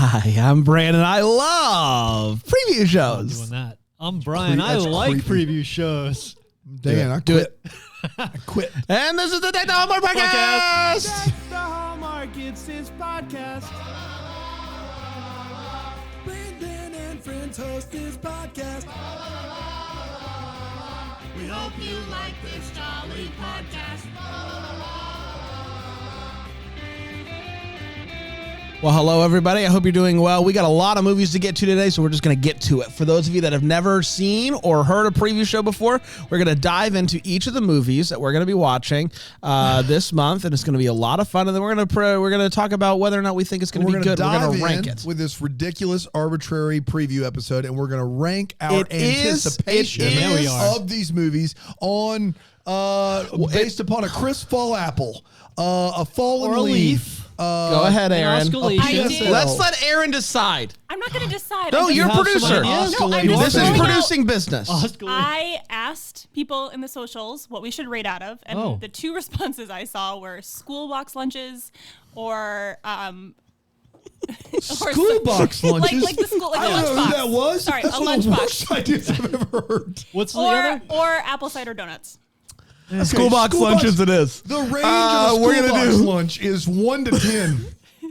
Hi, I'm Brandon. I love preview I'm shows. doing that. I'm Brian. I like preview shows. Dan, I quit. I quit. And this is the Deck the Hallmark Podcast. Deck the Hallmark, it's his podcast. Brandon and friends host his podcast. We hope you like this jolly podcast. Well, hello, everybody. I hope you're doing well. We got a lot of movies to get to today, so we're just going to get to it. For those of you that have never seen or heard a preview show before, we're going to dive into each of the movies that we're going to be watching this month, and it's going to be a lot of fun. And then we're going to talk about whether or not we think it's going to be good. We're going to rank it with this ridiculous, arbitrary preview episode, and we're going to rank our anticipation of these movies on based upon a crisp fall apple, a fallen leaf. Go ahead, Aaron. Let's let Aaron decide. I'm not going to decide. No, you're a producer. This is producing business. I asked people in the socials what we should rate out of, and the two responses I saw were school box lunches or school box lunches? like the school, like I a don't know lunchbox. who that was. Sorry, That's a one of the lunchbox. worst ideas I've ever heard. What's the other? Or apple cider donuts. Okay, school box lunches it is. The range of a school box lunch is 1 to 10.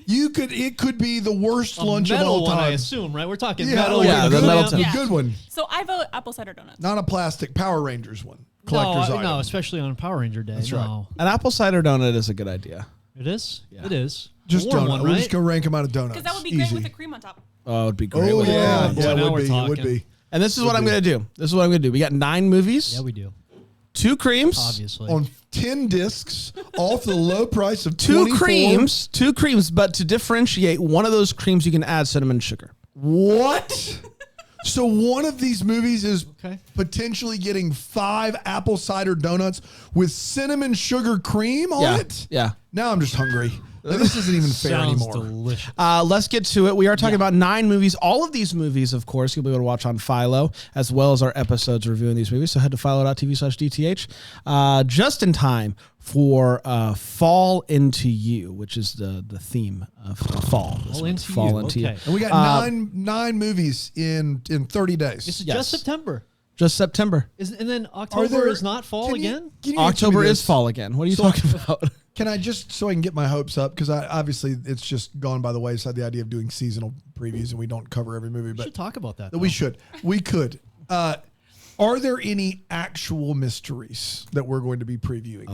It could be the worst lunch of all time. I assume, right? We're talking Yeah, metal. Yeah, the metal the good one. So I vote apple cider donuts. Not a plastic Power Rangers one. Collector's item. No, especially on Power Ranger Day. That's right. An apple cider donut is a good idea. It is? Yeah. It is. Just a warm donut. one, We're right? just going to rank them out of donuts. Because that would be great with the cream on top. Oh, it'd be great. Oh, yeah. Boy, Yeah, now it we're would be. It would talking. be. And this is what I'm going to do. We got 9 movies. Yeah, we do. 2 creams. Obviously. On 10 discs, all for the low price of 2 $24. creams. 2 creams, but to differentiate, one of those creams you can add cinnamon and sugar. What? So one of these movies is Okay. potentially getting 5 apple cider donuts with cinnamon sugar cream on it? Yeah. Now I'm just hungry. This isn't even fair Sounds anymore. delicious. Let's get to it. We are talking about 9 movies. All of these movies, of course, you'll be able to watch on Philo, as well as our episodes reviewing these movies. So head to philo.tv/DTH just in time for Fall Into You, which is the theme of fall. Fall Into You. Okay. And we got nine movies in 30 days. This is Yes. just September. Just September. And then October is not fall again? Can you answer October me is this? fall again. What are you talking about? Can I just, so I can get my hopes up, because obviously it's just gone by the wayside, the idea of doing seasonal previews, and we don't cover every movie. We But should talk about that. we should. We could. Are there any actual mysteries that we're going to be previewing?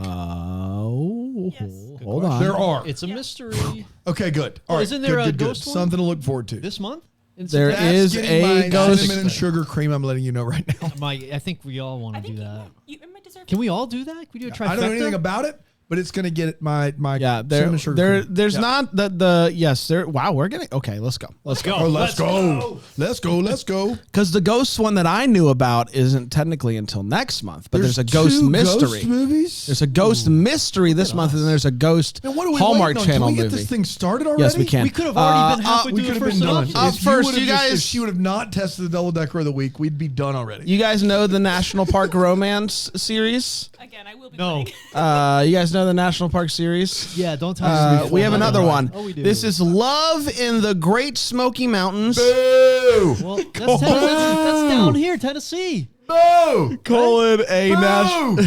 Yes. Hold on. There are. It's a mystery. Okay, good. All right, isn't there good, a good, ghost good. one? Something to look forward to. This month? There That's is getting a my ghost. cinnamon and sugar cream. I'm letting you know right now. I think we all want I to think do that. you might deserve Can we all do that? Can we do a trifecta? I don't know anything about it, but it's going to get my Yeah, cinnamon sugar cream. there's Yeah. not wow, we're getting okay, let's go. Oh, let's go. Let's go. Because the ghost one that I knew about isn't technically until next month, but there's a ghost 2 mystery. Ghost movies? There's a ghost mystery this month, and then there's a ghost Now, what are we Hallmark waiting on? Channel Can we get movie. this thing started already? Yes, we can. We could have already been halfway We through could the have first been done. synopsis. First, would've you guys- if she would have not tested the double decker of the week, we'd be done already. You guys know the National Park Romance series? Again, I will be No. playing. You guys know the National Park series? Yeah, don't tell us. We have another one. Oh, we do. This is Love in the Great Smoky Mountains. Boo! Well, that's down here, Tennessee. Boo! Colon a national. Boo!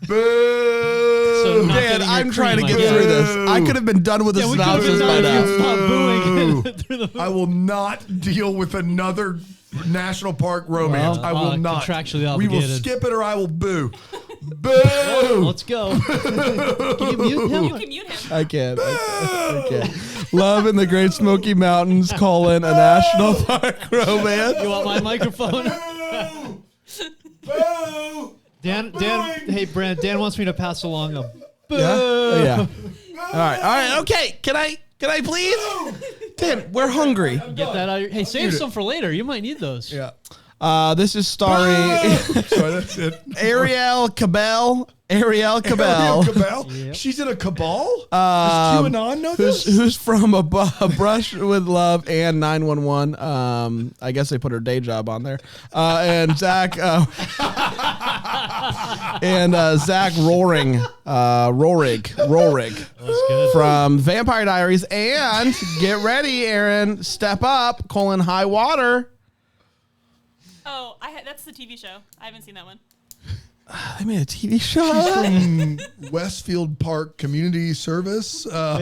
Boo! So not Man, getting your I'm trying to cream, get I through guess. this. I could have been done with the Yeah, we could have synopsis been by done if now. you stopped booing through the I will not deal with another National Park romance. Well, I will not. contractually We will obligated. skip it or I will boo. Boo! Let's go. Can you mute him? You can mute him. I can't. I can't. Love in the Great Smoky Mountains, colon, a National Park romance. You want my microphone? Boo! Dan, hey, Brand, Dan wants me to pass along a boo. Yeah. All right. Okay. Can I please? Dan, we're hungry. Get that out of your, hey, save some for later. You might need those. Yeah. This is starring Sorry, that's it. Ariel Cabell, Ariel Cabell. Ariel Cabell? Yep. She's in a cabal? Does QAnon know this? Who's from a Brush with Love and 911. I guess they put her day job on there. And Zach Zach Rohrig from Vampire Diaries. And get ready, Aaron. Step Up, High Water. Oh, that's the TV show. I haven't seen that one. They made a TV show. She's from Westfield Park Community Service. All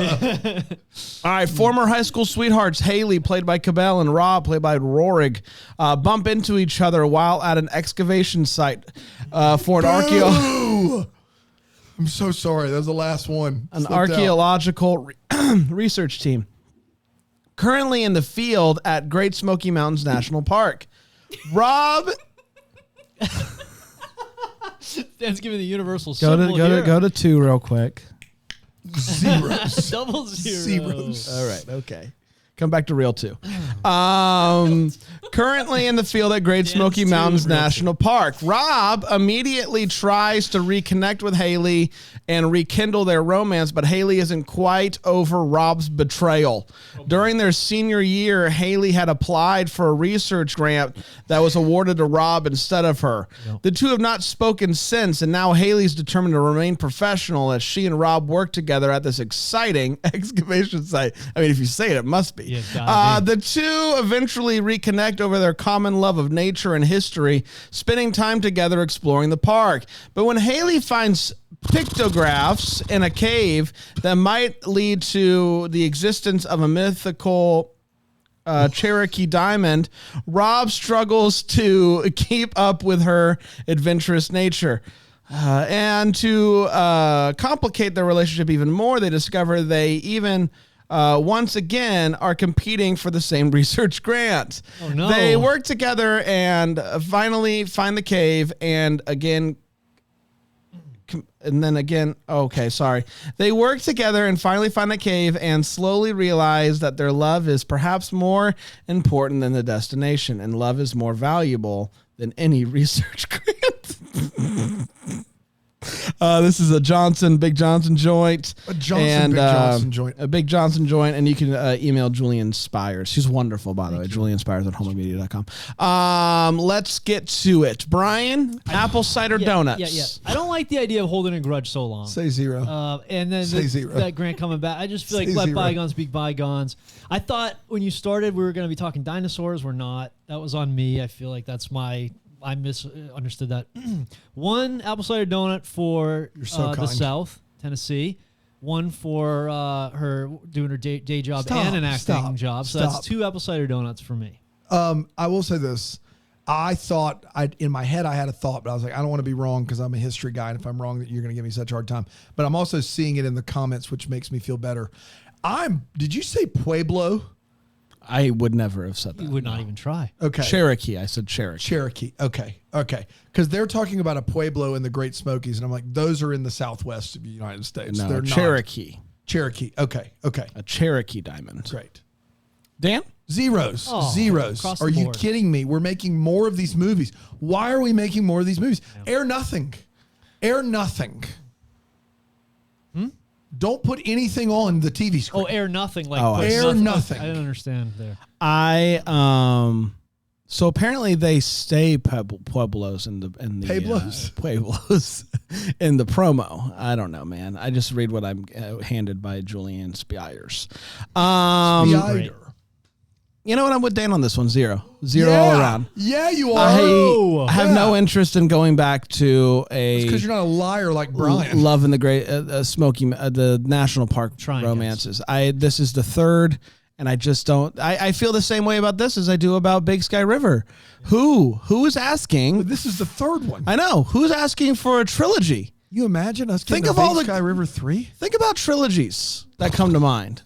right, former high school sweethearts Haley, played by Cabell, and Rob, played by Rohrig, bump into each other while at an excavation site for an archaeological. I'm so sorry. That was the last one. An archaeological research team currently in the field at Great Smoky Mountains National Park. Rob. Dan's giving the universal symbol. Go to 2 real quick. Zeros. Double zeros. All right. Okay. Come back to real 2. Currently in the field at Great Smoky Mountains National Park. Rob immediately tries to reconnect with Haley and rekindle their romance, but Haley isn't quite over Rob's betrayal. During their senior year, Haley had applied for a research grant that was awarded to Rob instead of her. Yep. The two have not spoken since, and now Haley's determined to remain professional as she and Rob work together at this exciting excavation site. I mean, if you say it, it must be. Yeah, the two eventually reconnect over their common love of nature and history, spending time together exploring the park. But when Haley finds pictographs in a cave that might lead to the existence of a mythical Cherokee diamond, Rob struggles to keep up with her adventurous nature. And to complicate their relationship even more, they discover they even once again are competing for the same research grant. Oh, no. They work together and finally find the cave and again... They work together and finally find a cave and slowly realize that their love is perhaps more important than the destination, and love is more valuable than any research grant. This is a Big Johnson joint. Big Johnson joint. A Big Johnson joint, and you can email Julian Spires. She's wonderful, by the way. Julian Spires at homemedia.com. Let's get to it. Brian, apple cider donuts. Yeah. I don't like the idea of holding a grudge so long. Say 0. And then that grant coming back. I just feel like let bygones be bygones. I thought when you started we were going to be talking dinosaurs. We're not. That was on me. I feel like I misunderstood that. One apple cider donut for the South, Tennessee. One for her doing her day job and an acting job. So that's 2 apple cider donuts for me. I will say this. I thought, in my head, I had a thought, but I was like, I don't want to be wrong because I'm a history guy, and if I'm wrong, you're going to give me such a hard time. But I'm also seeing it in the comments, which makes me feel better. Did you say Pueblo? I would never have said that. You would not even try. Okay. Cherokee. I said Cherokee. Cherokee. Okay. Because they're talking about a Pueblo in the Great Smokies, and I'm like, those are in the southwest of the United States. No, they're Cherokee. Not. Cherokee. Okay. A Cherokee diamond. Great. Dan? Zeros. Are you kidding me? We're making more of these movies. Why are we making more of these movies? Yeah. Air nothing. Don't put anything on the TV screen. Oh, air nothing. Air nothing. I didn't understand there. So apparently they stay Pueblos in the Pueblos in the promo. I don't know, man. I just read what I'm handed by Julian Spires. You know what? I'm with Dan on this one. 0 all around. Yeah, you are. I have no interest in going back to because you're not a liar like Brian. Love in the Great Smoky, the National Park romances. This is the 3rd, and I just don't. I feel the same way about this as I do about Big Sky River. Who is asking? But this is the 3rd one. I know. Who's asking for a trilogy? You imagine us getting Big Sky River 3? Think about trilogies that come to mind.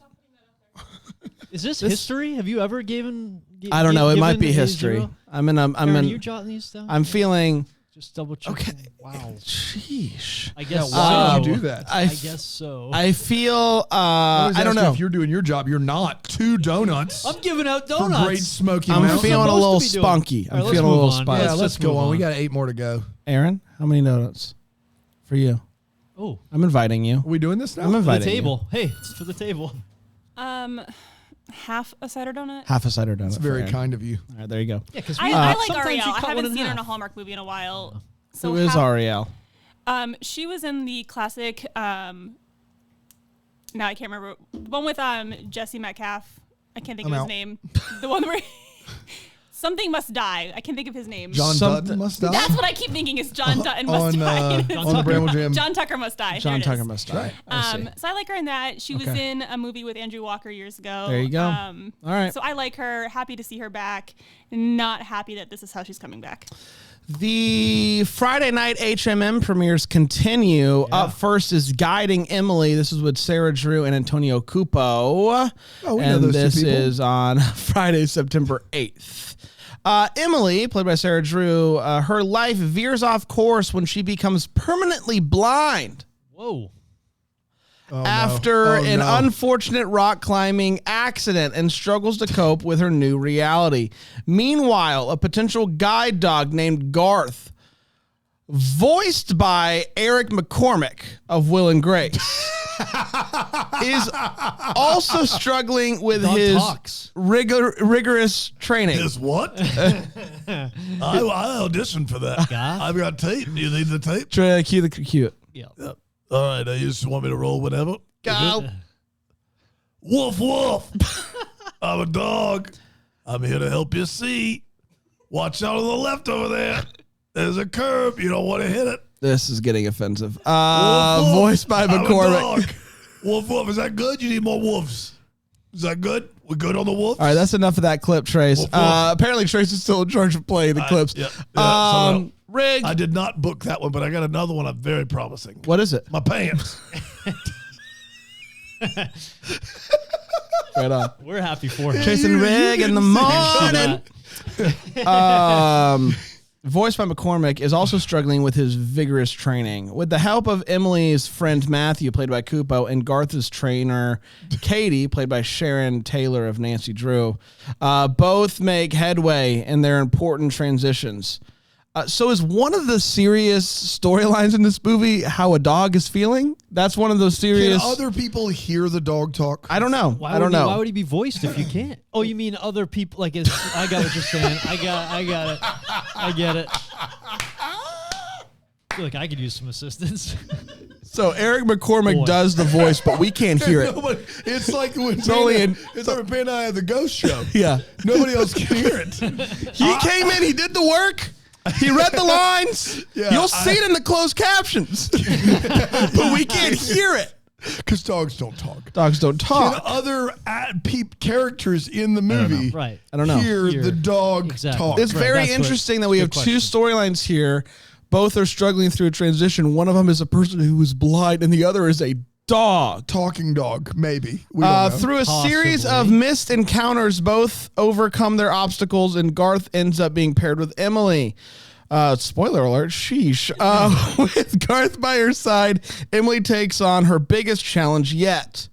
Is this history? Have you ever given? I don't know. It might be history. Are you jotting these down? I'm feeling. Just double check. Okay. Wow. Sheesh. I guess. Why did you do that? I guess so. I feel. I don't know. If you're doing your job, you're not 2 donuts. I'm giving out donuts. For Great Smoky I'm Mountains. feeling a little spunky. I'm feeling a little spunky. Yeah, let's go on. We got 8 more to go. Aaron, how many donuts for you? Oh, I'm inviting you. Are we doing this now? I'm inviting for the table. You. Hey, it's for the table. Half a cider donut. Half a cider donut. That's very kind of you. All right, there you go. Yeah, because I like Ariel. I haven't seen her in a Hallmark movie in a while. So who is Ariel? She was in the classic. Now I can't remember the one with Jesse Metcalf. I can't think of his name. The one where something must die. I can't think of his name. John Dutton must die. That's what I keep thinking is John Dutton must die. On the Bramble Jam. John Tucker must die. John Tucker must die. So I like her in that. She was in a movie with Andrew Walker years ago. There you go. All right. So I like her. Happy to see her back. Not happy that this is how she's coming back. The Friday night HMM premieres continue. Yeah. Up first is Guiding Emily. This is with Sarah Drew and Antonio Cupo. Oh, we know those this two people. is on Friday, September 8th. Emily, played by Sarah Drew, her life veers off course when she becomes permanently blind. Whoa. After an unfortunate rock climbing accident and struggles to cope with her new reality. Meanwhile, a potential guide dog named Garth, voiced by Eric McCormack of Will and Grace, is also struggling with his rigorous training. His what? I auditioned for that. I've got tape. Do you need the tape? Try to cue it. Yeah. All right, you just want me to roll whatever? Go. Woof, woof. I'm a dog. I'm here to help you see. Watch out on the left over there. There's a curb. You don't want to hit it. This is getting offensive. Woof, woof. Voiced by I'm a McCormack. dog. Woof, woof. Is that good? You need more wolves. Is that good? We're good on the wolves? All right, that's enough of that clip, Trace. Woof, woof. Apparently, Trace is still in charge of playing the clips. Rig. I did not book that one, but I got another one. I'm very promising. What is it? My pants. Right on. We're happy for him. Chasing Rig in the morning. Voiced by McCormack, is also struggling with his vigorous training. With the help of Emily's friend Matthew, played by Cupo, and Garth's trainer Katie, played by Sharon Taylor of Nancy Drew, both make headway in their important transitions. So is one of the serious storylines in this movie how a dog is feeling? That's one of those serious... Can other people hear the dog talk? I don't know. I don't know. Why would he be voiced if you can't? Oh, you mean other people? Like, I got what you're saying. I got it. I get it. I feel like I could use some assistance. So Eric McCormack does the voice, but we can't hear it. It's like when it's only in Penn and I had the ghost show. Yeah. Nobody else can hear it. He came in, he did the work. He read the lines. Yeah, You'll see it in the closed captions. But we can't hear it. Because dogs don't talk. Dogs don't talk. Can other characters in the movie I don't know. hear the dog talk? It's very interesting that we have two storylines here. Both are struggling through a transition. One of them is a person who is blind, and the other is a dog. Talking dog, maybe. We don't know. Through a series of missed encounters, both overcome their obstacles, and Garth ends up being paired with Emily. Spoiler alert, sheesh. With Garth by her side, Emily takes on her biggest challenge yet,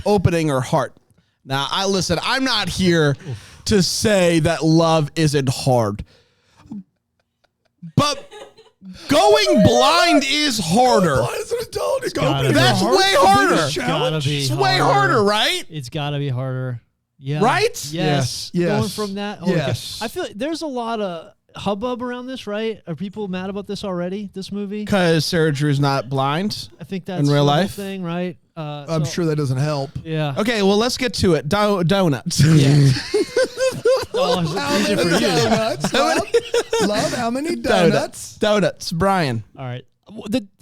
opening her heart. Now, I'm not here to say that love isn't hard, but going blind is harder. That's way harder. It's way harder, right? It's got to be harder. Yeah. Right? Yes. Yes. Going from that. Oh, yes. I feel like there's a lot of hubbub around this, right? Are people mad about this already, this movie? Because Sarah Drew's not blind. I think that's in real life thing, right? I'm sure that doesn't help. Yeah. Okay, well, let's get to it. Donuts. Yeah. How many donuts? Love, how many donuts? Donuts. Brian. All right.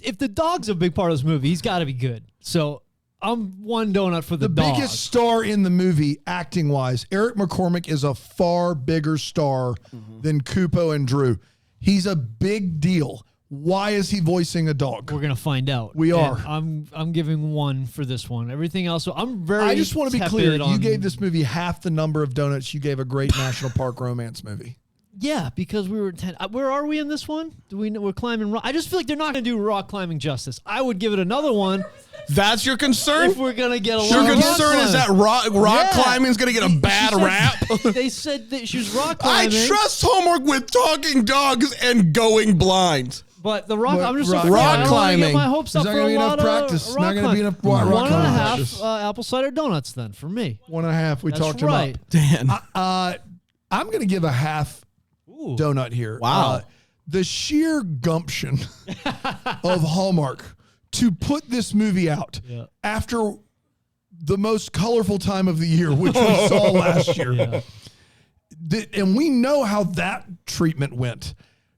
If the dog's a big part of this movie, he's got to be good. So I'm one donut for the dog. The biggest star in the movie, acting-wise, Eric McCormack is a far bigger star than Cupo and Drew. He's a big deal. Why is he voicing a dog? We're gonna find out. We are. I'm giving one for this one. Everything else, I'm very. I just want to be clear. You gave this movie half the number of donuts you gave a great National Park romance movie. Yeah, because we were 10. Where are we in this one? Do we know we're climbing rock? I just feel like they're not going to do rock climbing justice. I would give it another one. That's your concern? If we're going to get a Your concern is that rock climbing is going to get a bad rap? They said that she was rock climbing. I trust Hallmark with talking dogs and going blind. But the rock, I'm just rock so climbing. climbing. Get my hopes up There's for not a gonna be lot enough of practice. rock Not gonna be enough rock One and a climbing half practice. apple cider donuts then for me. 1.5. We That's talked right. about. Dan. I'm going to give a half donut here. Wow. The sheer gumption of Hallmark to put this movie out after the most colorful time of the year, which we saw last year. Yeah. And we know how that treatment went.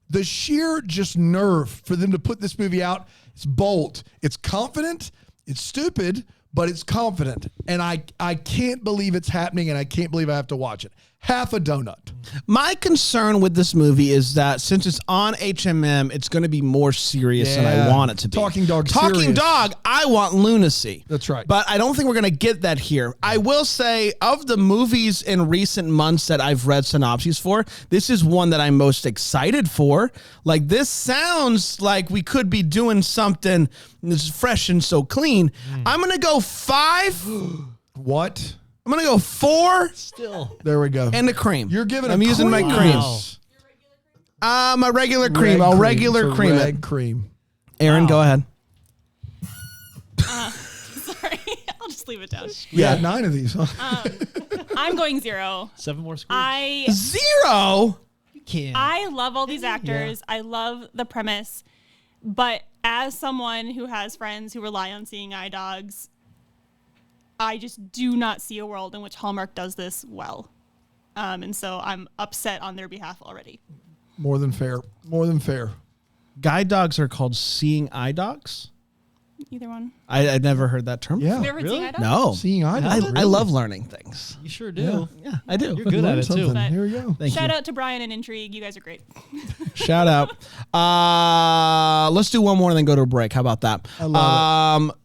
The sheer just nerve for them to put this movie out, it's bold, it's confident, it's stupid, but it's confident. And I can't believe it's happening, and I can't believe I have to watch it. Half a donut. My concern with this movie is that since it's on HMM, it's going to be more serious than I want it to be. Talking Dog Talking serious. Dog, I want lunacy. That's right. But I don't think we're going to get that here. I will say, of the movies in recent months that I've read synopses for, this is one that I'm most excited for. Like, this sounds like we could be doing something that's fresh and so clean. I'm going to go 5. What? I'm going to go 4 Still. There we go. and a cream. You're giving I'm using my cream. My regular cream. I'll regular cream it. Red cream. Aaron, go ahead. Sorry, I'll just leave it down. Yeah, 9 of these, huh? I'm going 0. 7 more screws. I 0. You can't. I love all these actors. I love the premise. But as someone who has friends who rely on seeing eye dogs, I just do not see a world in which Hallmark does this well. And so I'm upset on their behalf already. More than fair. More than fair. Guide dogs are called seeing eye dogs. Either one. I'd never heard that term. Yeah. Have you ever Really? seen eye dogs? No. Seeing eye I, dogs. I love learning things. You sure do. Yeah, I do. You're good at it too. Something. But- Here we go. Thank Shout you. out to Brian and Intrigue. You guys are great. Shout out. Let's do one more and then go to a break. How about that? I love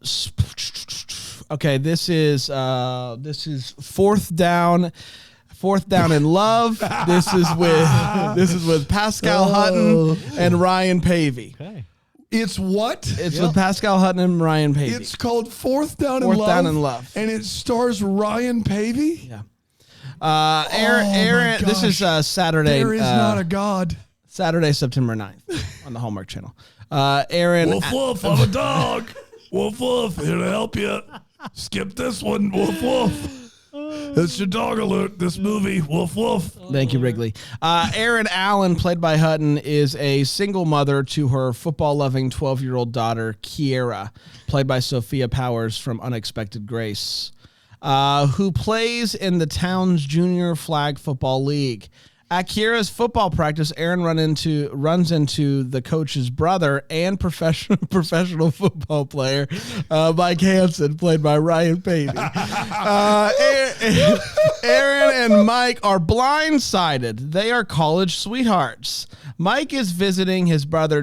Okay, this is fourth down in love. This is with Pascal Hutton and Ryan Pavey. Okay. It's what? It's with Pascal Hutton and Ryan Pavey. It's called Fourth Down in Fourth Love. Down in Love. And it stars Ryan Pavey. Yeah. Aaron, this is Saturday. There is not a God. Saturday, September 9th on the Hallmark Channel. Aaron. Woof woof, I'm a dog. Woof woof, here to help you. Skip this one. Woof woof. It's your dog alert. This movie. Woof woof. Thank you, Wrigley. Erin Allen, played by Hutton, is a single mother to her football-loving 12-year-old daughter, Kiera, played by Sophia Powers from Unexpected Grace, who plays in the town's junior flag football league. At Kiera's football practice, Erin runs into the coach's brother and professional football player, Mike Hansen, played by Ryan Pavey. Erin and Mike are blindsided. They are college sweethearts. Mike is visiting his brother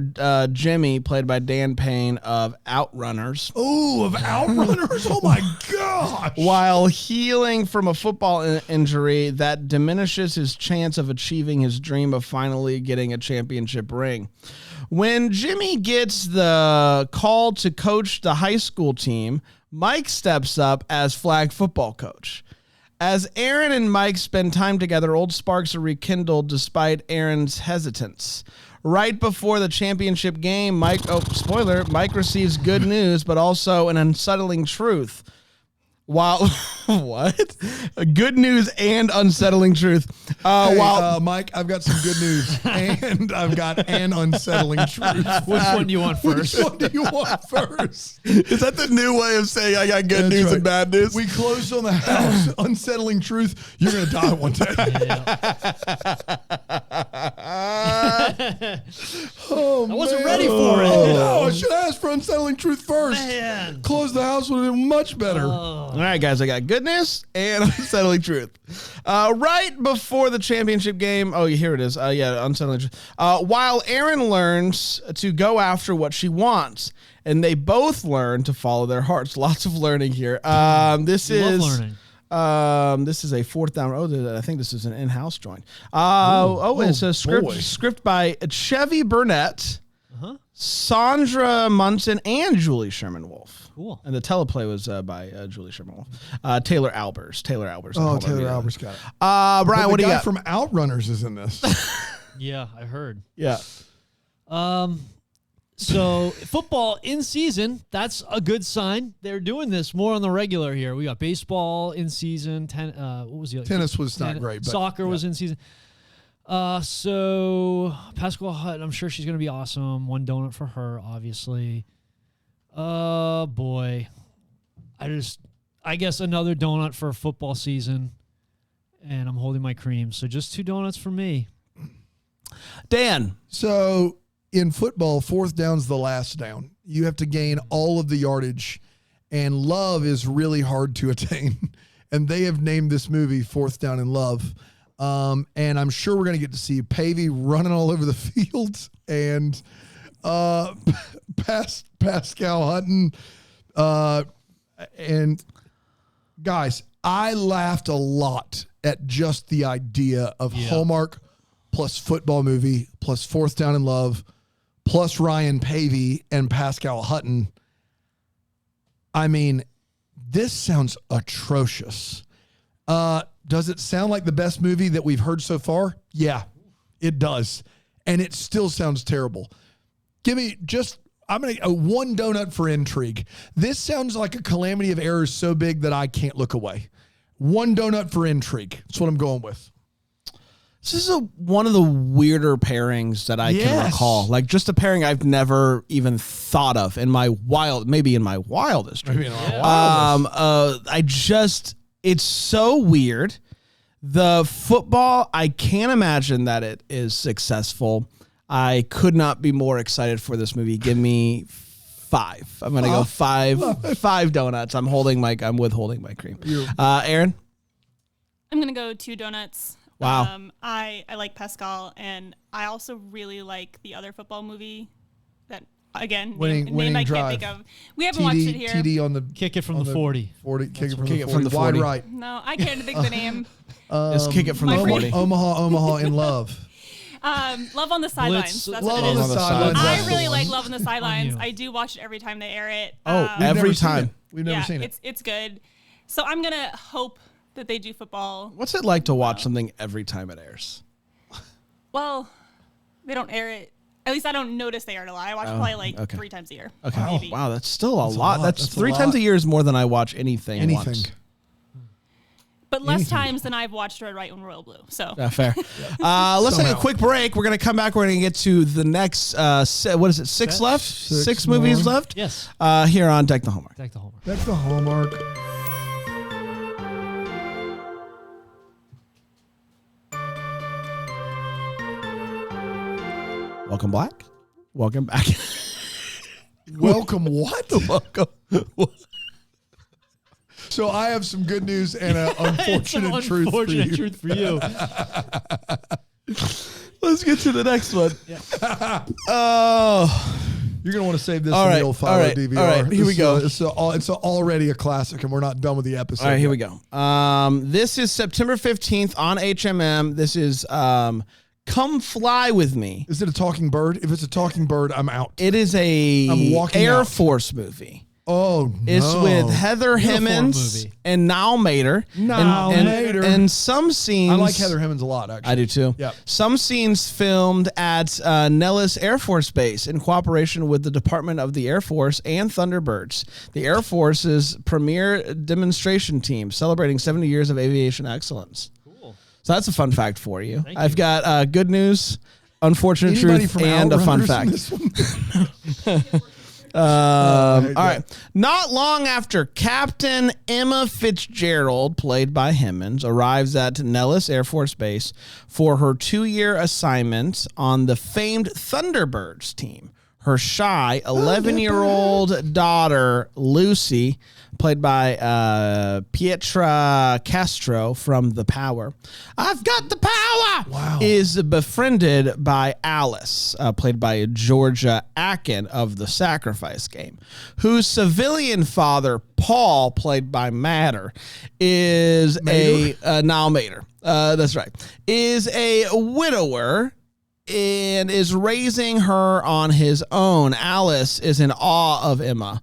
Jimmy, played by Dan Payne of Outrunners. Oh, of Outrunners? Oh my gosh! While healing from a football injury that diminishes his chance of achieving his dream of finally getting a championship ring. When Jimmy gets the call to coach the high school team, Mike steps up as flag football coach. As Erin and Mike spend time together, old sparks are rekindled despite Erin's hesitance. Right before the championship game, Mike receives good news, but also an unsettling truth. While what? Good news and unsettling truth. Mike, I've got some good news, and I've got an unsettling truth. Which one do you want first? Which one do you want first? Is that the new way of saying I got good That's news right. and bad news? We closed on the house. Unsettling truth. You're gonna die one day. Oh, I wasn't ready for it. No, I should ask for unsettling truth first. Man. Close the house would have been much better. All right, guys, I got good news and unsettling truth. Right before the championship game, here it is. Unsettling truth. While Erin learns to go after what she wants, and they both learn to follow their hearts. Lots of learning here. This is learning. This is a fourth down. I think this is an in-house joint. It's a script by Chevy Burnett, Sandra Munson, and Julie Sherman-Wolf. Cool. And the teleplay was by Julie Sherman-Wolf. Taylor Albers. Oh, Taylor Albers got it. Brian, what do you The guy got? from Outrunners is in this. Yeah, I heard. Yeah. So football in season, that's a good sign. They're doing this more on the regular here. We got baseball in season. What was the other? Tennis was not great. But, soccer was in season. So Pascal Hutton, I'm sure she's going to be awesome. One donut for her, obviously. Boy. I guess another donut for football season. And I'm holding my cream. So just 2 donuts for me. Dan. So in football, 4th down's the last down. You have to gain all of the yardage, and love is really hard to attain. And they have named this movie 4th Down in Love. And I'm sure we're going to get to see Pavey running all over the field and Pascal Hutton. And guys, I laughed a lot at just the idea of Hallmark plus football movie plus 4th Down in Love plus Ryan Pavey and Pascal Hutton. I mean, this sounds atrocious. Does it sound like the best movie that we've heard so far? Yeah, it does. And it still sounds terrible. Give me I'm going to 1 donut for intrigue. This sounds like a calamity of errors so big that I can't look away. 1 donut for intrigue. That's what I'm going with. This is one of the weirder pairings that I can recall. Like just a pairing I've never even thought of in my wildest dream. It's so weird. The football, I can't imagine that it is successful. I could not be more excited for this movie. Give me 5. I'm going to go 5 donuts. I'm withholding my cream. Aaron? I'm going to go 2 donuts. Wow. I like Pascal, and I also really like the other football movie that, again, name I can't think of. We haven't watched it here. TD on the... Kick it from the 40. Kick it from the 40. Wide right. No, I can't think of the name. It's Kick It from the 40. Omaha in Love. Love on the Sidelines. That's Love what it on is. the Sidelines. I really like Love on the Sidelines. I do watch it every time they air it. Every time. We've never seen it. It's good. So I'm going to hope that they do football. What's it like to watch something every time it airs? Well, they don't air it. At least I don't notice they air it a lot. I watch probably 3 times a year. Okay. Wow, that's still a lot. That's 3 times a year is more than I watch anything once. But less times than I've watched Red, White, and Royal Blue. So fair. Let's take a quick break. We're going to come back. We're going to get to the next, 6 left? 6 movies left? Yes. Here on Deck the Hallmark. Deck the Hallmark. Deck the Hallmark. Welcome back. Welcome back. Welcome what? Welcome. So I have some good news and an unfortunate truth for you. Let's get to the next one. Yeah. You're going to want to save this in the old file DVR. All right, here we go. It's already a classic, and we're not done with the episode. All right, here we go. This is September 15th on HMM. This is Come Fly With Me. Is it a talking bird? If it's a talking bird, I'm out. It is a Air Force movie. Oh, no. It's with Heather Hemmings and Niall Mater. And some scenes... I like Heather Hemmings a lot, actually. I do, too. Yep. Some scenes filmed at Nellis Air Force Base in cooperation with the Department of the Air Force and Thunderbirds, the Air Force's premier demonstration team, celebrating 70 years of aviation excellence. Cool. So that's a fun fact for you. I've got good news, unfortunate truth, and a fun fact. All right. Not long after Captain Emma Fitzgerald, played by Hemmings, arrives at Nellis Air Force Base for her 2-year assignment on the famed Thunderbirds team, her shy 11-year-old daughter, Lucy, played by Pietra Castro from The Power. I've got the power! Wow. Is befriended by Alice, played by Georgia Akin of The Sacrifice Game, whose civilian father, Paul, played by Niall Mater. That's right. Is a widower and is raising her on his own. Alice is in awe of Emma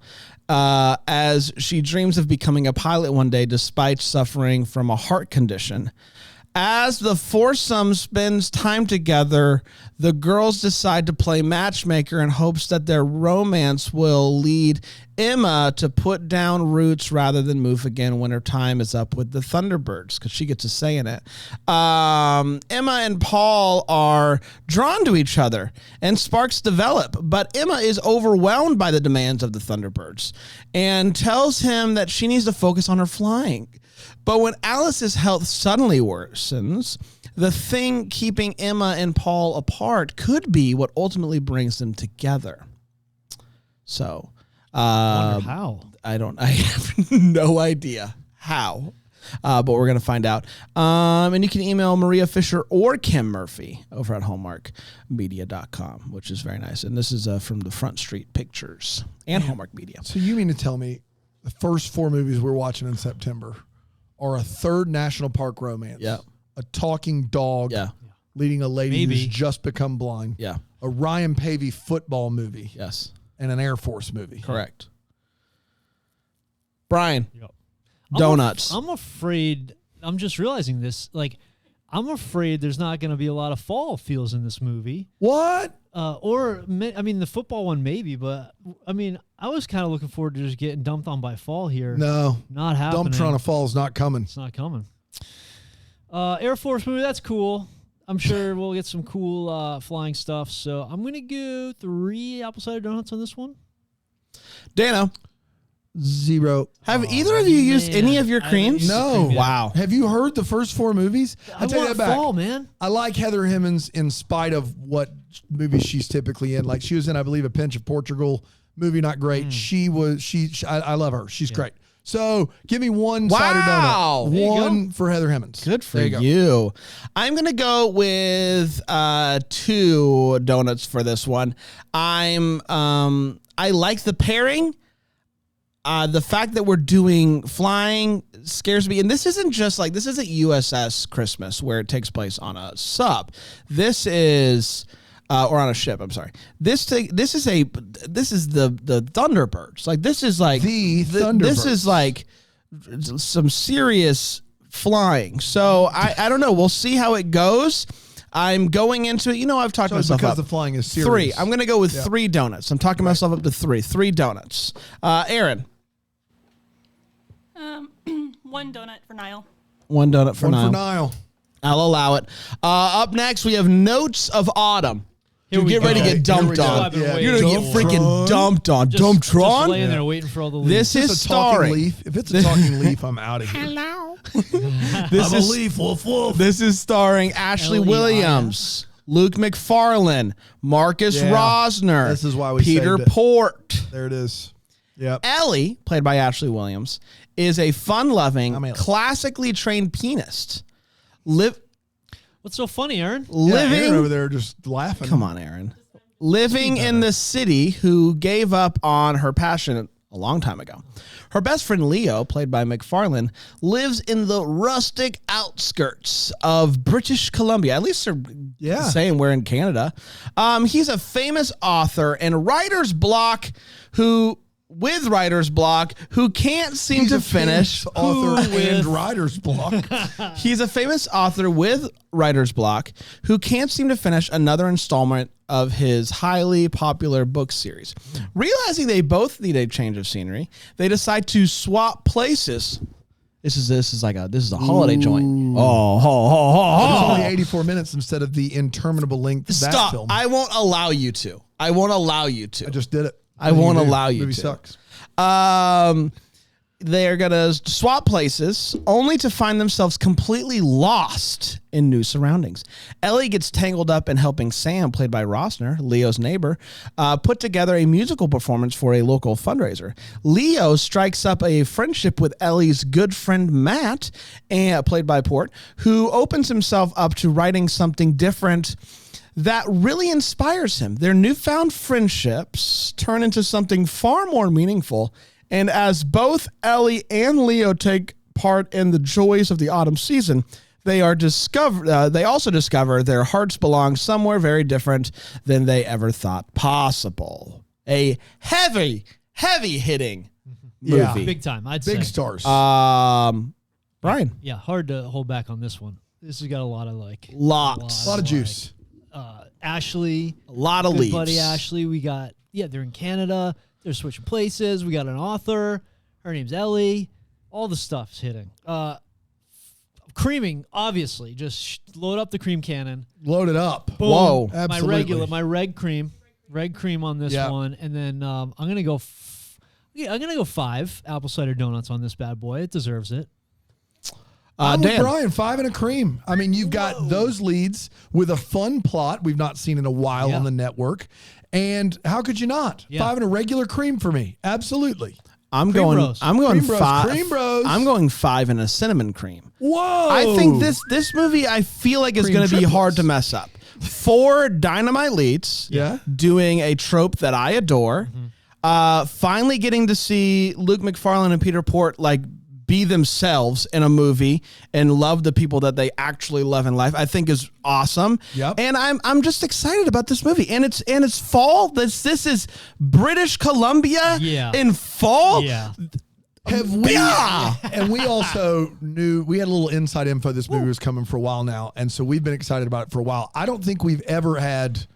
as she dreams of becoming a pilot one day despite suffering from a heart condition. As the foursome spends time together, the girls decide to play matchmaker in hopes that their romance will lead Emma to put down roots rather than move again when her time is up with the Thunderbirds, because she gets a say in it. Emma and Paul are drawn to each other and sparks develop, but Emma is overwhelmed by the demands of the Thunderbirds and tells him that she needs to focus on her flying. But when Alice's health suddenly worsens, the thing keeping Emma and Paul apart could be what ultimately brings them together. So, how? I have no idea how, but we're going to find out. And you can email Maria Fisher or Kim Murphy over at hallmarkmedia.com, which is very nice. And this is from the Front Street Pictures and Hallmark Media. So you mean to tell me the first 4 movies we're watching in September are a third national park romance, a talking dog leading a lady who's just become blind, a Ryan Pavey football movie, and an Air Force movie. Correct. Brian, donuts. I'm afraid, I'm just realizing this, like, I'm afraid there's not going to be a lot of fall feels in this movie. What? The football one maybe, but, I was kind of looking forward to just getting dumped on by fall here. No. Not happening. Dumped on a fall is not coming. It's not coming. Air Force movie, that's cool. I'm sure we'll get some cool flying stuff. So I'm going to go 3 apple cider donuts on this one. Dano. 0. Have either of you used any of your creams? No. Wow. Have you heard the first 4 movies? I take that back. Fall, man. I like Heather Hemmings in spite of what movies she's typically in. Like she was in, I believe, A Pinch of Portugal movie. Not great. I love her. She's great. So give me 1 cider donut. 1 for Heather Hemmings. Good for you. I'm going to go with 2 donuts for this one. I like the pairing. The fact that we're doing flying scares me. And this isn't USS Christmas where it takes place on a sub. This is, or on a ship. I'm sorry. This is the Thunderbirds. Like this is like the Thunderbirds. This is like some serious flying. So I don't know. We'll see how it goes. I'm going into it. I've talked myself up. Because the flying is serious. 3. I'm going to go with 3 donuts. I'm talking myself up to 3. 3 donuts. Aaron. 1 donut for Niall. 1 donut for Niall. 1 for Niall. I'll allow it. Up next, we have Notes of Autumn. Get ready to get dumped on. You're going to get freaking dumped on. Dumptron? Just laying there waiting for all the leaves. This is starring. Leaf. If it's a talking leaf, I'm out of here. Hello. This I'm a leaf. Woof, woof. This is starring Ashley Williams, Luke McFarlane, Marcus Rosner, This is why we Peter saved it. Port. There it is. Yep. Ellie, played by Ashley Williams, is a fun-loving, classically trained pianist. What's so funny, Aaron? Aaron over there just laughing. Come on, Aaron. Living in the city, who gave up on her passion a long time ago. Her best friend Leo, played by McFarlane, lives in the rustic outskirts of British Columbia. At least they're saying we're in Canada. He's a famous author and writer's block who can't seem to finish. Author and writer's block. He's a famous author with writer's block who can't seem to finish another installment of his highly popular book series. Realizing they both need a change of scenery, they decide to swap places. This is a holiday joint. It's only 84 minutes instead of the interminable length of that film. I won't allow you to. I just did it. I won't allow you to. Movie sucks. They're going to swap places only to find themselves completely lost in new surroundings. Ellie gets tangled up in helping Sam, played by Rosner, Leo's neighbor, put together a musical performance for a local fundraiser. Leo strikes up a friendship with Ellie's good friend Matt, played by Port, who opens himself up to writing something different that really inspires him. Their newfound friendships turn into something far more meaningful. And as both Ellie and Leo take part in the joys of the autumn season, they also discover their hearts belong somewhere very different than they ever thought possible. A heavy hitting movie. Big time, I'd say. Big stars. Brian. Yeah, hard to hold back on this one. This has got a lot of like a lot of juice. Ashley, a lot of leads. Buddy Ashley. We got they're in Canada. They're switching places. We got an author. Her name's Ellie. All the stuff's hitting. Creaming, obviously. Just load up the cream cannon. Load it up. Boom. Whoa. Absolutely. My reg cream on this one, and then I'm gonna go. I'm gonna go 5 apple cider donuts on this bad boy. It deserves it. I'm with Dan. Brian, 5 and a cream. I mean, you've got those leads with a fun plot we've not seen in a while on the network. And how could you not? 5 and a regular cream for me. Absolutely. I'm Cream going Bros. 5. Cream Bros. I'm going 5 and a cinnamon cream. Whoa. I think this movie I feel like is Cream going to be triplets. hard to mess up. 4 dynamite leads. Yeah. Doing a trope that I adore. Finally getting to see Luke McFarlane and Peter Port like be themselves in a movie and love the people that they actually love in life, I think is awesome. Yep. And I'm just excited about this movie. And it's fall. This is British Columbia in fall. Yeah. Have we? And we also knew we had a little inside info this movie was coming for a while now, and so we've been excited about it for a while. I don't think we've ever had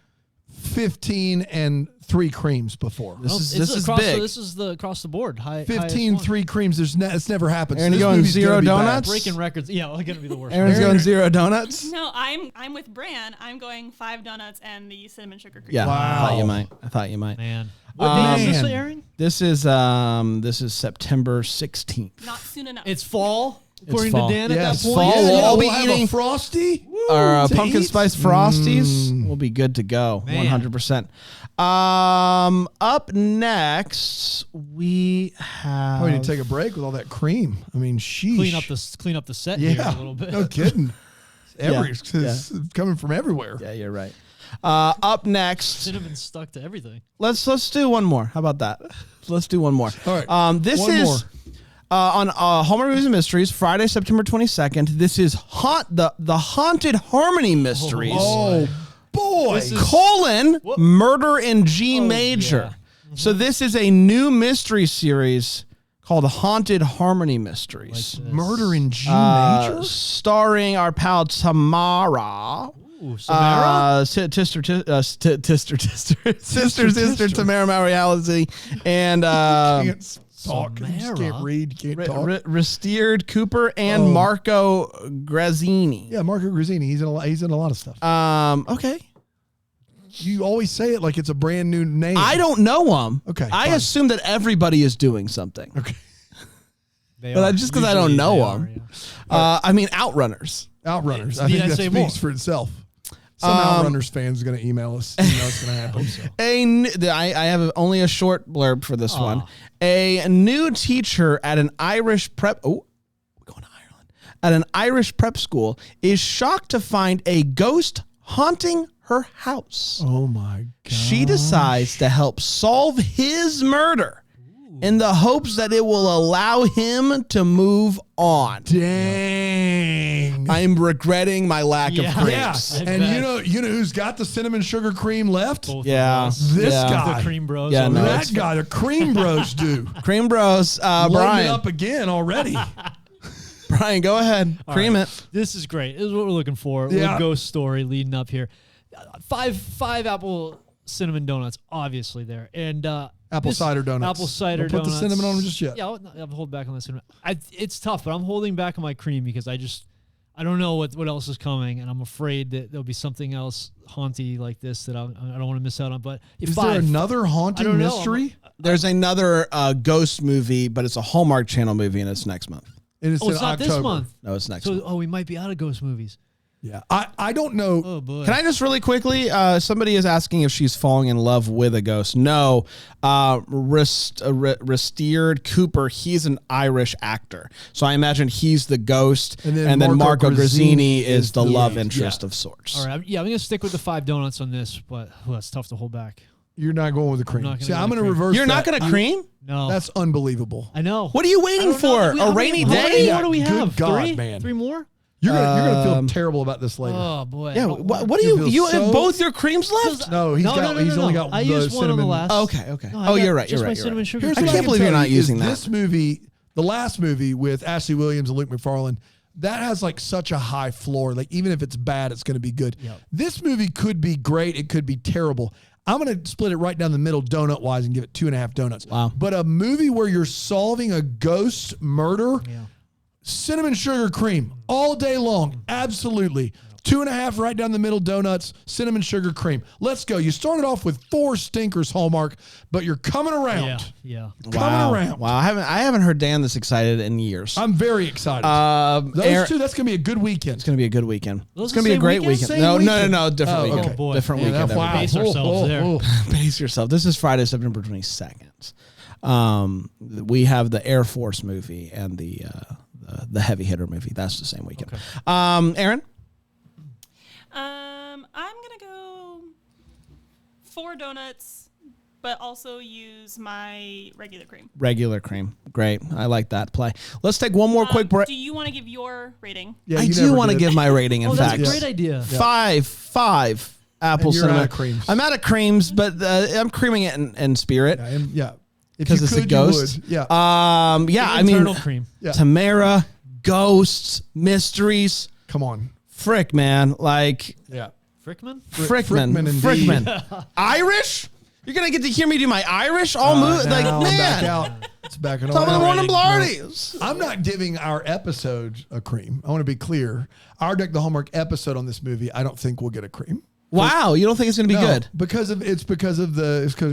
15 and 3 creams before. This is big. This is the across the board. 15, 3 creams. It's never happened. Aaron, this you going movie's 0 gonna be bad. donuts? Breaking records. Yeah, it's gonna be the worst. Aaron's going 0 donuts. No, I'm with Bran. I'm going 5 donuts and the cinnamon sugar cream. Yeah, Wow. I thought you might. Man, what day is this, Man. Aaron? This is September 16th. Not soon enough. It's fall. According fall. to Dan Yes, at that point. fall. Yeah, I'll we'll be have eating- a Frosty. Our to pumpkin eat? spice frosties will be good to go. Man. 100%. Up next we have. Oh, we need to take a break with all that cream. I mean, sheesh. Clean up the set here a little bit. No kidding. It's Yeah. it's coming from everywhere. Yeah, you're right. Up next, Cinnamon's stuck to everything. let's do one more. How about that? Let's do one more. All right. This One is more. on Hallmark Movies and Mysteries, Friday, September 22nd. This is the Haunted Harmony Mysteries. Oh, boy. Murder in G Major. So this is a new mystery series called Haunted Harmony Mysteries. Murder in G Major? Starring our pal Tamara. Ooh, Samara? Sister Tamara Mariality and Can't talk. You just Samara? can't read. You can't talk. Resteard Cooper and Marco Grazzini. Yeah, Marco Grazzini. He's in a lot of stuff. Okay. You always say it like it's a brand new name. I don't know them. Okay, I fine. assume that everybody is doing something. Okay. But just because I don't know them. I mean, Outrunners. Outrunners. I Need think I that say speaks more? for itself. Some Outrunners fans are going to email us. You know what's going to happen. So. I have only a short blurb for this one. A new teacher at an Irish prep. Oh, we're going to Ireland. At an Irish prep school is shocked to find a ghost haunting her house. Oh my God. She decides to help solve his murder in the hopes that it will allow him to move on. Dang. I'm regretting my lack of creams. Yeah. And you know who's got the cinnamon sugar cream left? Both Yeah. of us. This Yeah. guy. The Cream Bros. Yeah, over no, there. That guy, the Cream Bros do. Cream Bros. Loading it Brian. up again already. Brian, go ahead. Cream right. it. This is great. This is what we're looking for. Yeah. Little ghost story leading up here. Five apple cinnamon donuts, obviously there, and Apple cider donuts. Apple cider Don't put donuts. the cinnamon on them just yet. Yeah, I'll hold back on the cinnamon. It's tough, but I'm holding back on my cream because I don't know what else is coming, and I'm afraid that there'll be something else haunty like this that I don't want to miss out on. But Is there another haunting I don't know. mystery? There's another ghost movie, but it's a Hallmark Channel movie, and it's next month. And it's Oh, in it's not October. this month. No, it's next month. So, we might be out of ghost movies. Yeah. I don't know. Oh boy. Can I just really quickly? Somebody is asking if she's falling in love with a ghost. No, Resteard Cooper. He's an Irish actor, so I imagine he's the ghost, And and then then Marco Marco Grazzini Grazzini is the the love lead. interest Yeah. of sorts. All right. I'm going to stick with the 5 donuts on this, but that's tough to hold back. You're not going with the cream. not gonna See, go I'm with going to cream. reverse You're not that. going to cream? No. That's unbelievable. I know. What are you waiting for? A rainy How many day? more do we Good have? God, 3? man. 3 more? You're gonna feel terrible about this later. Oh boy. Yeah. I don't What want- do you? feel You have so- both your creams left? No, he's only got I the used one on the cinnamon. last. Oh, okay. No, I Oh, got you're right. just You're my right. cinnamon sugar. Here's I what can't can believe tell you're not you is using that. This movie, the last movie with Ashley Williams and Luke McFarlane, that has like such a high floor. Like even if it's bad, it's going to be good. Yep. This movie could be great. It could be terrible. I'm going to split it right down the middle donut wise and give it 2.5 donuts. Wow. But a movie where you're solving a ghost murder, cinnamon sugar cream all day long. Absolutely. 2.5 right down the middle donuts, cinnamon sugar cream. Let's go. You started off with 4 stinkers, Hallmark, but you're coming around. Yeah. Coming around. Wow. I haven't heard Dan this excited in years. I'm very excited. Those two, that's going to be a good weekend. It's going to be a good weekend. Those It's going to be a same great weekend? weekend. Same No, different Oh, weekend. okay. Boy. Different Yeah, weekend. Wow. Pace ourselves there. Pace yourself. This is Friday, September 22nd. We have the Air Force movie and the Heavy Hitter movie. That's the same weekend. Okay. Aaron? I'm gonna go 4 donuts, but also use my regular cream. Regular cream. Great. I like that play. Let's take one more quick break. Do you want to give your rating? Yeah, I you do never want to did. give my rating, in Oh, that's fact. a great idea. 5 apple And you're cinnamon. out of creams. I'm out of creams, but I'm creaming it in spirit Yeah. If because you it's a could, ghost. you would. Yeah. Yeah, I mean, Internal cream. Yeah. Tamara, ghosts, mysteries. Come on. Frick, man. Like, Yeah. Frickman? Frickman. Frickman indeed. Frickman. Irish? You're going to get to hear me do my Irish all move? Like, Now I'm back man. out. It's back on. Top of the out. morning blarneys. I'm not giving our episode a cream. I want to be clear. Our Deck the Hallmark episode on this movie, I don't think we'll get a cream. Wow, you don't think it's going to be No, good? because of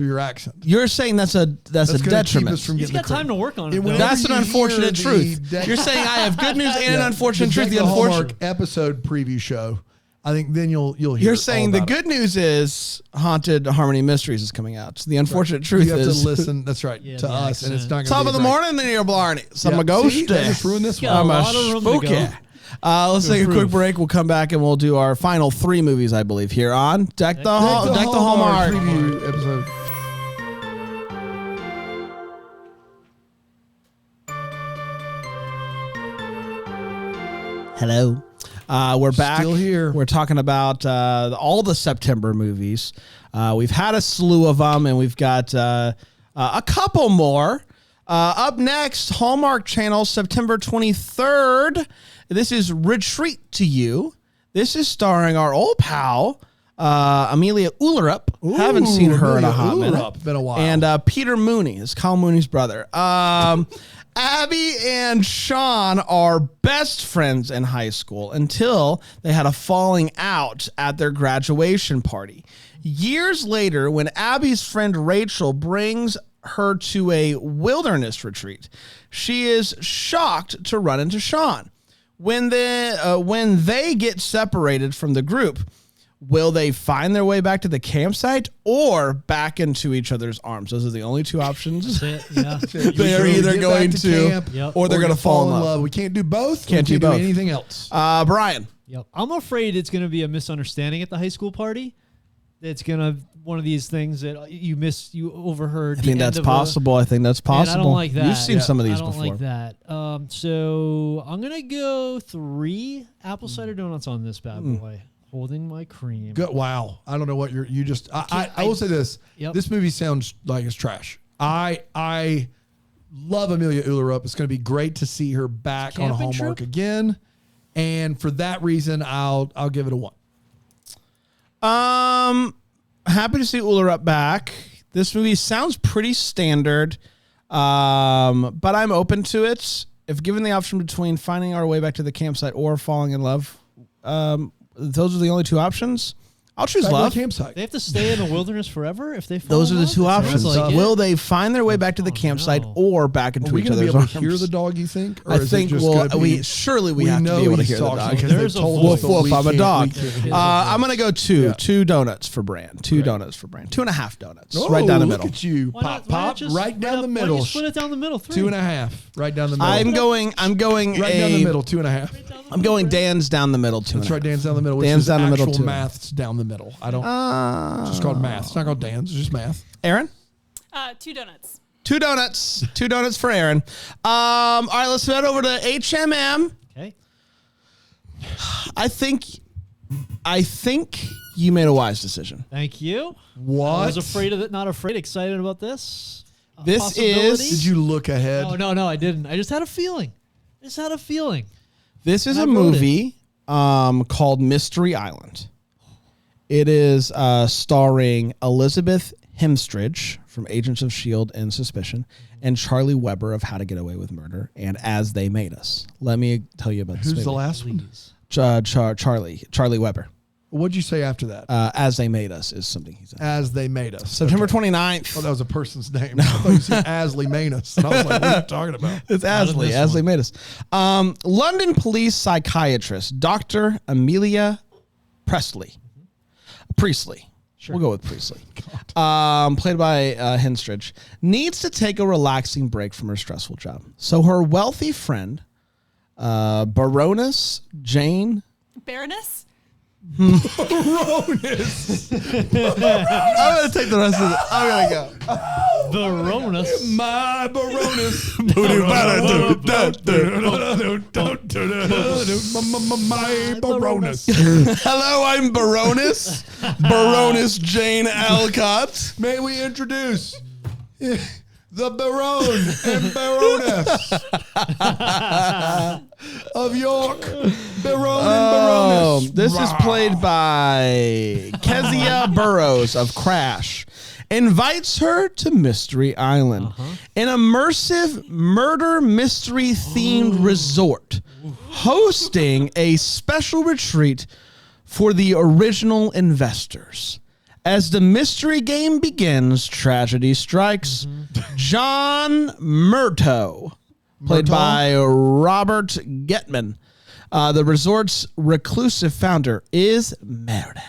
your accent. You're saying that's a That's gonna keep detriment. us from He's getting got the cream. time to work on it. And though. whenever That's an you hear unfortunate the truth. Deck- You're saying I have good news and an unfortunate the truth. Deck The the unfortunate. Hallmark episode preview show. I think then you'll hear. You're all saying the about it. good news is Haunted Harmony Mysteries is coming out. The unfortunate truth You have is to listen. That's right Yeah, to the us, and it's accent. not going to top be of the great. morning in your blarney. So I'm Yeah. a ghost. See, that just ruined this Got one. a I'm a lot of room to spooky. go. Let's take a quick Improve. break. We'll come back and we'll do our final 3 movies, I believe, here on Deck the Hallmark. preview episode. Hello. We're back. Still here. We're talking about all the September movies. We've had a slew of them, and we've got a couple more. Up next, Hallmark Channel, September 23rd. This is Retreat to You. This is starring our old pal, Amelia Ullerup. Haven't seen her in a hot Amelia minute. Ullerup. Been a while. And Peter Mooney is Kyle Mooney's brother. Abby and Sean are best friends in high school until they had a falling out at their graduation party. Years later, when Abby's friend Rachel brings her to a wilderness retreat, she is shocked to run into Sean. When they get separated from the group, will they find their way back to the campsite or back into each other's arms? Those are the only 2 options. That's it, yeah. They are either Get going back to camp, Yep. or they're or going to fall in love. We can't do both. Can't we do can't both. do anything else. Brian. Yep. I'm afraid it's going to be a misunderstanding at the high school party. It's going to one of these things that you overheard. I think that's possible. I think that's possible. And I don't like that. You've seen some of these I don't before. like that. So I'm going to go 3 apple cider donuts on this bad boy. Holding my cream. Good. Wow. I don't know what you just. I will say this. Yep. This movie sounds like it's trash. I love Amelia Ullerup. It's going to be great to see her back on Camping Hallmark trip? again, and for that reason, I'll give it a 1. Happy to see Ullerup back. This movie sounds pretty standard, but I'm open to it. If given the option between finding our way back to the campsite or falling in love, those are the only 2 options. I'll choose Back to the love. campsite. They have to stay in the wilderness forever if they fall Those are in the love? 2 It sounds options. like it. Will they find their way back to the campsite no. or back into Are we each going to be other's able arms? to hear the dog? You think? Or I is it think just we gonna be- have to know be able to he's hear the talking dog. because There's they a told voice. us, but Woof, we woof, I'm a can't- dog. we can't- I'm going to go 2. Yeah. 2 donuts for Bran. 2 donuts for Bran. 2.5 donuts. Oh, right down the look middle. at you, Why not- pop, why not pop, just right down the why don't middle. you split it down the middle. 3. 2.5, right down the middle. I'm going right down the middle. 2.5. I'm going Dan's down the middle. 2.5. That's right. Dan's down the middle. Which Dan's is down the middle, actual too. math's down the middle. I don't. It's just called math. It's not called Dan's. It's just math. Aaron? 2 donuts. 2 donuts. 2 donuts for Aaron. All right, let's head over to HMM. Okay. I think you made a wise decision. Thank you. What? I was afraid of it. Not afraid. Excited about this. This possibility. is- Did you look ahead? No, I didn't. I just had a feeling. This is a movie called Mystery Island. It is starring Elizabeth Hemstridge from Agents of S.H.I.E.L.D. and Suspicion, and Charlie Weber of How to Get Away with Murder, and As They Made Us. Let me tell you about this movie. Who's the last one? Charlie Weber. What'd you say after that? As They Made Us is something he's in. As They Made Us. September 29th. Oh, that was a person's name. No. I thought you said Asley Manus. And I was like, what are you talking about? It's Asley. Asley Made Us. London police psychiatrist, Dr. Amelia Priestley. Sure. We'll go with Priestley. Played by Henstridge. Needs to take a relaxing break from her stressful job. So her wealthy friend, Baroness Jane. Baroness? Baroness. I'm going to take the rest of it. I'm going to go. Baroness. My Baroness. My Baroness. Hello, I'm Baroness. Baroness Jane Alcott. May we introduce the Baron and Baroness of York. Baron and Baroness. This is played by Kezia Burrows of Crash. Invites her to Mystery Island, an immersive murder mystery themed resort, hosting a special retreat for the original investors. As the mystery game begins, tragedy strikes. John Murtaugh, played by Robert Getman, the resort's reclusive founder, is murdered.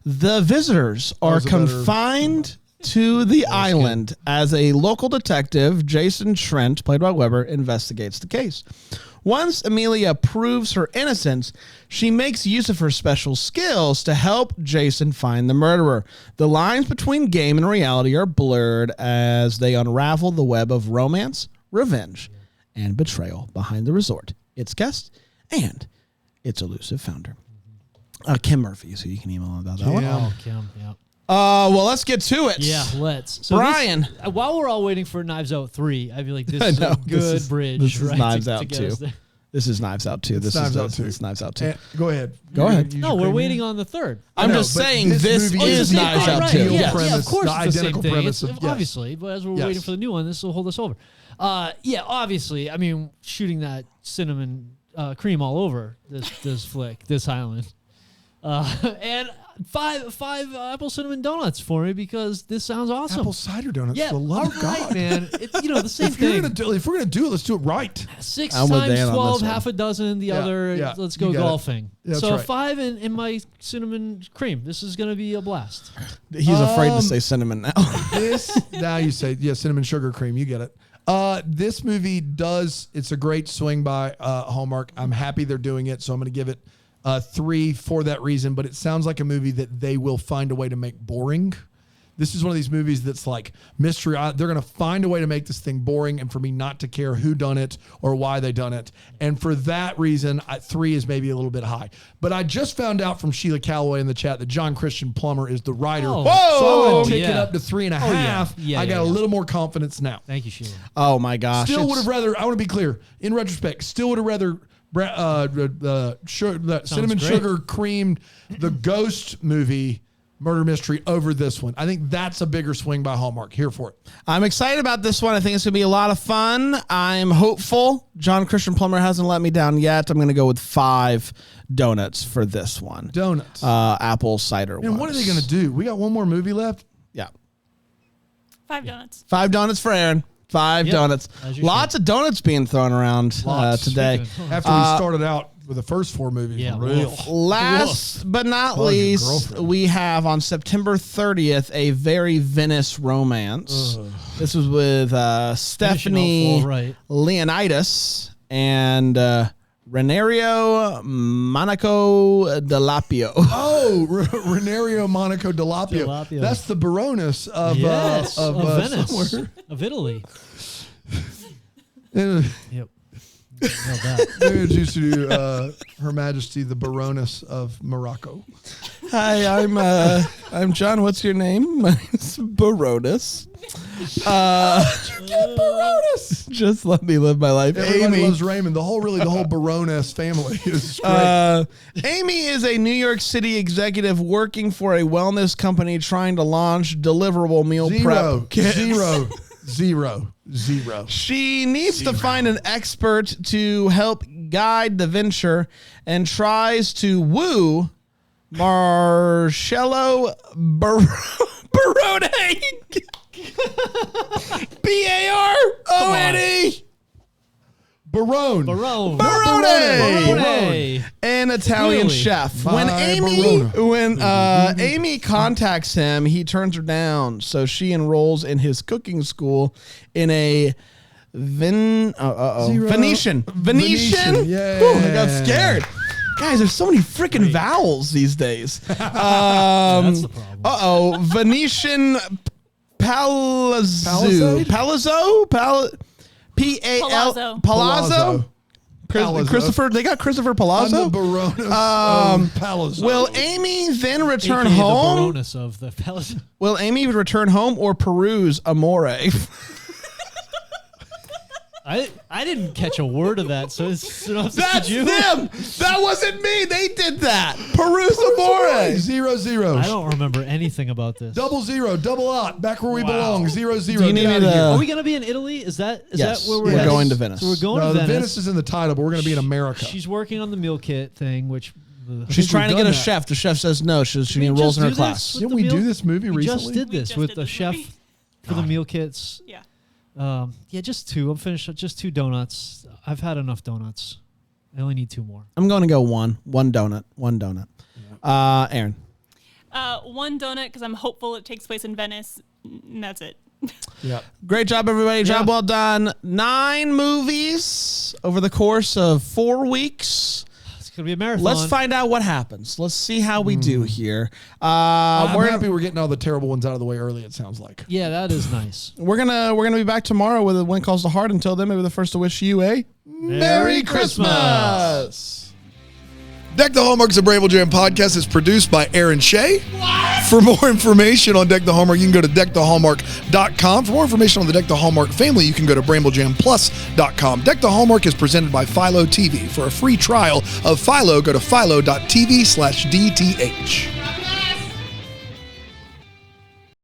The visitors are confined to the island as a local detective, Jason Trent, played by Weber, investigates the case. Once Amelia proves her innocence, she makes use of her special skills to help Jason find the murderer. The lines between game and reality are blurred as they unravel the web of romance, revenge, and betrayal behind the resort, its guests, and its elusive founder. Kim Murphy, so you can email about that one. Oh, Kim, yeah. Well, let's get to it. Yeah, let's. So Brian. While we're all waiting for Knives Out 3, I feel like this is a good bridge. This is right, Knives to Out get 2. us there. This is Knives Out 2. This is Knives Out 2. Go ahead. Go ahead. No, we're waiting on the third. I'm just saying this is Knives Out 2. Yeah, of course the it's the same identical thing. premise It's, obviously, but as we're waiting for the new one, this will hold us over. Yeah, obviously, I mean, shooting that cinnamon cream all over this flick, this island. And five apple cinnamon donuts for me because this sounds awesome. Apple cider donuts. Yeah, for the love of God, man. The same if thing. If we're gonna do it, let's do it right. 6 I'm with times Dan on 12, this one. half a dozen. The other, yeah, let's you go got it. golfing. That's so right. 5 in my cinnamon cream. This is gonna be a blast. He's afraid to say cinnamon now. Now you say cinnamon sugar cream. You get it. This movie it's a great swing by Hallmark. I'm happy they're doing it, so I'm going to give it 3 for that reason. But it sounds like a movie that they will find a way to make boring. This is one of these movies that's like mystery. They're going to find a way to make this thing boring, and for me not to care who done it or why they done it. And for that reason, 3 is maybe a little bit high. But I just found out from Sheila Calloway in the chat that John Christian Plummer is the writer. Oh. So I'm going to take it Yeah. up to 3.5. I got a little more confidence now. Thank you, Sheila. Oh my gosh. Still would have rather, I want to be clear, in retrospect, still would have rather cinnamon great. sugar cream, the Ghost movie, murder mystery over this one. I think that's a bigger swing by Hallmark. Here for it. I'm excited about this one. I think it's going to be a lot of fun. I'm hopeful. John Christian Plummer hasn't let me down yet. I'm going to go with 5 donuts for this one. Donuts. Apple cider And what are they going to do? We got one more movie left. Yeah. 5 donuts. 5 donuts for Aaron. 5 donuts. Lots of donuts being thrown around today. After we started out with the first 4 movies. Yeah. Last but not Plug your least, girlfriend. we have on September 30th a very Venice romance. This was with Stephanie all right. Leonidas and Renario Monaco Delapio. Oh, Renario Monaco Delapio. Delapio. That's the Baroness of Yes, of Venice, somewhere. of Italy. Uh, Yep. They introduced you to Her Majesty the Baroness of Morocco. Hi, I'm John. What's your name? My name's Baroness. Baroness. Just let me live my life. Everybody Amy loves Raymond. The whole Baroness family is great. Amy is a New York City executive working for a wellness company trying to launch deliverable meal prep kits. Zero. She needs to find an expert to help guide the venture and tries to woo Marcello Barone. B-A-R-O-N-E. Barone. An Italian chef. When Amy contacts him, he turns her down. So she enrolls in his cooking school in a Venetian. Yeah. Ooh, I got scared. Guys, there's so many freaking vowels these days. That's the problem. Venetian Palazzo. Palazzo. Christopher, they got Christopher Palazzo. I'm the Baroness Palazzo. Will Amy then return AKA home? The Baroness of the Palazzo. Will Amy return home or peruse Amore? I didn't catch a word of that, so it's That's them. That wasn't me. They did that. Peruse Amore. 0-0. I don't remember anything about this. 0-0. Double out. Back where we belong. 0-0. Do you need me to? Are we going to be in Italy? Is that where we're We're going to Venice. So we're going to Venice. Venice is in the title, but we're going to be in America. She's working on the meal kit thing, which... She's trying to get a chef. The chef says no. She enrolls in her class. Didn't we do this movie we recently? just did this with the chef for the meal kits. Yeah. Just 2. I'm finished. Just 2 donuts. I've had enough donuts. I only need 2 more. I'm going to go one donut. Yeah. Aaron. 1 donut because I'm hopeful it takes place in Venice. And that's it. Yeah. Great job, everybody. Job well done. 9 movies over the course of 4 weeks. It's going to be a marathon. Let's find out what happens. Let's see how we do here. I'm happy we're getting all the terrible ones out of the way early, it sounds like. Yeah, that is nice. We're gonna be back tomorrow with a When Calls the Heart. Until then, maybe the first to wish you a Merry Christmas. Deck the Hallmark's a Bramble Jam podcast is produced by Aaron Shea. What? For more information on Deck the Hallmark, you can go to deckthehallmark.com. For more information on the Deck the Hallmark family, you can go to bramblejamplus.com. Deck the Hallmark is presented by Philo TV. For a free trial of Philo, go to philo.tv/DTH.